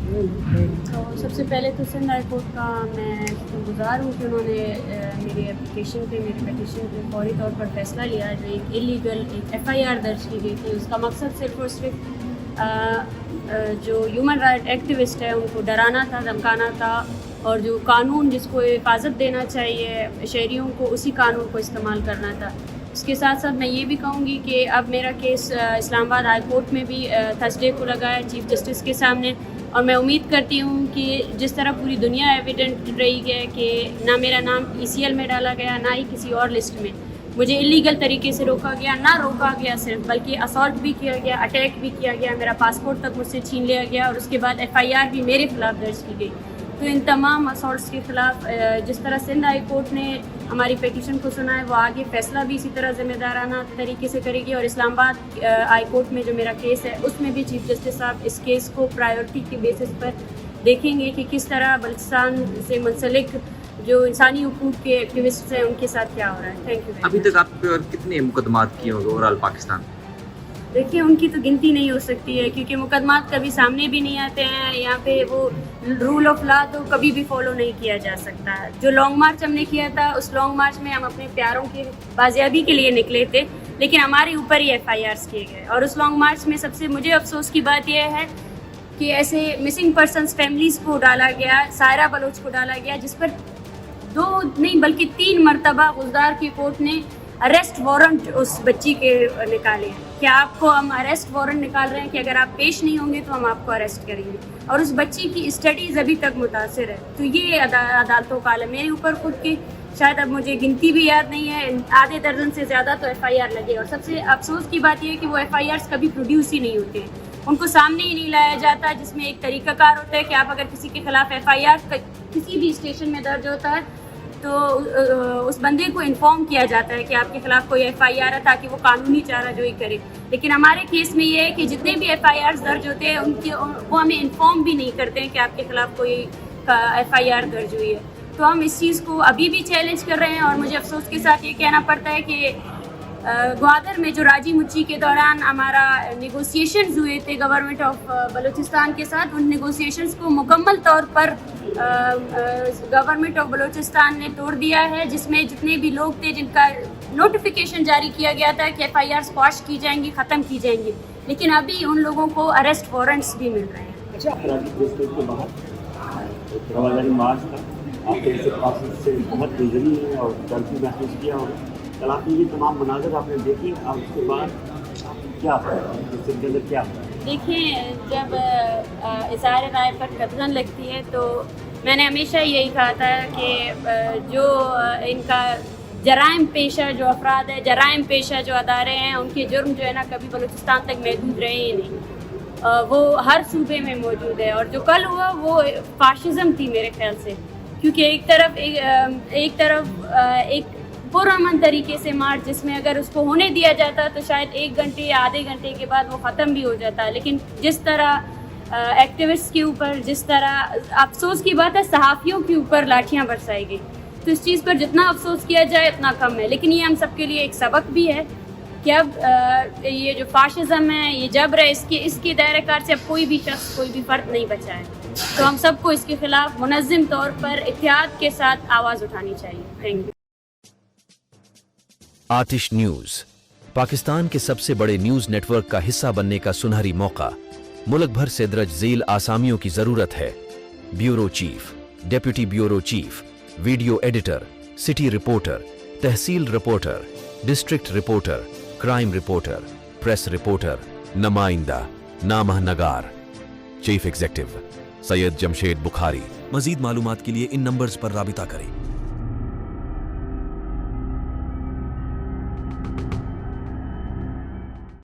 تو سب سے پہلے تو سندھ ہائی کورٹ کا میں شکرگزار ہوں کہ انہوں نے میری اپلیکیشن پہ میری پٹیشن پہ فوری طور پر فیصلہ لیا. جو ایک ایلیگل ایک FIR درج کی گئی تھی، اس کا مقصد صرف اور صرف جو ہیومن رائٹ ایکٹیوسٹ ہے ان کو ڈرانا تھا، دھمکانا تھا، اور جو قانون جس کو حفاظت دینا چاہیے شہریوں کو، اسی قانون کو استعمال کرنا تھا. اس کے ساتھ ساتھ میں یہ بھی کہوں گی کہ اب میرا کیس اسلام آباد ہائی کورٹ میں بھی تھرسڈے کو لگا ہے چیف جسٹس کے سامنے، اور میں امید کرتی ہوں کہ جس طرح پوری دنیا ایویڈنٹ رہی ہے کہ نہ میرا نام ECL میں ڈالا گیا، نہ ہی کسی اور لسٹ میں، مجھے انلیگل طریقے سے روکا گیا، نہ روکا گیا صرف بلکہ اسالٹ بھی کیا گیا، اٹیک بھی کیا گیا، میرا پاسپورٹ تک مجھ سے چھین لیا گیا، اور اس کے بعد FIR بھی میرے خلاف درج کی گئی. تو ان تمام اسالٹس کے خلاف جس طرح سندھ ہائی کورٹ نے ہماری پیٹیشن کو سنا ہے، وہ آگے فیصلہ بھی اسی طرح ذمہ دارانہ طریقے سے کرے گی. اور اسلام آباد ہائی کورٹ میں جو میرا کیس ہے اس میں بھی چیف جسٹس صاحب اس کیس کو پرائیورٹی کے بیسس پر دیکھیں گے کہ کس طرح بلوچستان سے منسلک جو انسانی حقوق کے ایکٹیوسٹس ہیں ان کے ساتھ کیا ہو رہا ہے. Thank you. ابھی تک آپ پہ کتنے مقدمات کیے ہوں گے اوور آل پاکستان؟ دیکھیے ان کی تو گنتی نہیں ہو سکتی ہے، کیونکہ مقدمات کبھی سامنے بھی نہیں آتے ہیں. یہاں پہ وہ رول آف لا تو کبھی بھی فالو نہیں کیا جا سکتا. جو لانگ مارچ ہم نے کیا تھا، اس لانگ مارچ میں ہم اپنے پیاروں کی بازیابی کے لیے نکلے تھے، لیکن ہمارے اوپر ہی FIRs کیے گئے. اور اس لانگ مارچ میں سب سے مجھے افسوس کی بات یہ ہے کہ ایسے مسنگ پرسنس فیملیز کو ڈالا گیا، سائرہ بلوچ کو ڈالا گیا، جس پر 2 نہیں بلکہ 3 مرتبہ غزدار کی کورٹ نے اریسٹ وارنٹ اس بچی کے نکالے ہیں. کہ آپ کو ہم اریسٹ وارنٹ نکال رہے ہیں کہ اگر آپ پیش نہیں ہوں گے تو ہم آپ کو اریسٹ کریں گے، اور اس بچی کی اسٹڈیز ابھی تک متاثر ہے. تو یہ عدالتوں کا عالم. میرے اوپر خود کی شاید اب مجھے گنتی بھی یاد نہیں ہے، آدھے درجن سے زیادہ تو FIR لگے. اور سب سے افسوس کی بات یہ ہے کہ وہ FIRs کبھی پروڈیوس ہی نہیں ہوتے ہیں، ان کو سامنے ہی نہیں لایا جاتا، جس میں ایک طریقہ کار ہوتا ہے کہ آپ اگر کسی کے خلاف FIR کسی بھی اسٹیشن میں درج ہوتا ہے تو اس بندے کو انفارم کیا جاتا ہے کہ آپ کے خلاف کوئی FIR ہے، تاکہ وہ قانونی چارہ جوئی کرے. لیکن ہمارے کیس میں یہ ہے کہ جتنے بھی FIRs درج ہوتے ہیں وہ ہمیں انفارم بھی نہیں کرتے ہیں کہ آپ کے خلاف کوئی FIR درج ہوئی ہے. تو ہم اس چیز کو ابھی بھی چیلنج کر رہے ہیں. اور مجھے افسوس کے ساتھ یہ کہنا پڑتا ہے کہ گوادر میں جو راجی مچی کے دوران ہمارا نیگوسیشنز ہوئے تھے گورنمنٹ آف بلوچستان کے ساتھ، ان نیگوسیشنز کو مکمل طور پر گورنمنٹ آف بلوچستان نے توڑ دیا ہے، جس میں جتنے بھی لوگ تھے جن کا نوٹیفیکیشن جاری کیا گیا تھا کہ FIRs سکواش کی جائیں گی، ختم کی جائیں گی، لیکن ابھی ان لوگوں کو اریسٹ وارنٹس بھی مل رہے ہیں. اچھا، کراچی پریس کلب کے باہر روزانہ مارچ تھا، آپ کے اسے پروسیس سے بہت گزری ہے اور درد بھی محسوس کیا ہوگا. کل آپ نے یہ تمام مناظر آپ نے دیکھی، اور اس کے بعد کیا اس کے اندر کیا ہوتا ہے؟ دیکھیں، جب اظہار رائے پر قدغن لگتی ہے تو میں نے ہمیشہ یہی کہا تھا کہ جو ان کا جرائم پیشہ جو افراد ہے، جرائم پیشہ جو ادارے ہیں، ان کے جرم جو ہے نا کبھی بلوچستان تک محدود رہے ہی نہیں. وہ ہر صوبے میں موجود ہے. اور جو کل ہوا وہ فاشزم تھی میرے خیال سے، کیونکہ ایک طرف ایک پرامن طریقے سے مارچ، جس میں اگر اس کو ہونے دیا جاتا تو شاید 1 گھنٹے یا آدھے گھنٹے کے بعد وہ ختم بھی ہو جاتا. لیکن جس طرح ایکٹیوسٹ کے اوپر، جس طرح افسوس کی بات ہے صحافیوں کے اوپر لاٹھیاں برسائی گئی، تو اس چیز پر جتنا افسوس کیا جائے اتنا کم ہے. لیکن یہ ہم سب کے لیے ایک سبق بھی ہے کہ اب یہ جو فاشزم ہے، یہ جبر ہے، اس کے دائرہ کار سے اب کوئی بھی شخص، کوئی بھی فرد نہیں بچا ہے. تو ہم سب کو اس کے خلاف منظم طور پر اتحاد کے ساتھ آواز اٹھانی چاہیے. Thank you. آتش نیوز پاکستان کے سب سے بڑے نیوز نیٹ ورک کا حصہ بننے کا سنہری موقع. ملک بھر سے درج ذیل آسامیوں کی ضرورت ہے: bureau chief, deputy bureau chief, video editor, city reporter, تحصیل reporter, district reporter, crime reporter, press reporter, نمائندہ، نامہ نگار. Chief executive Syed Jamshed Bukhari. مزید معلومات کے لیے ان نمبرز پر رابطہ کریں.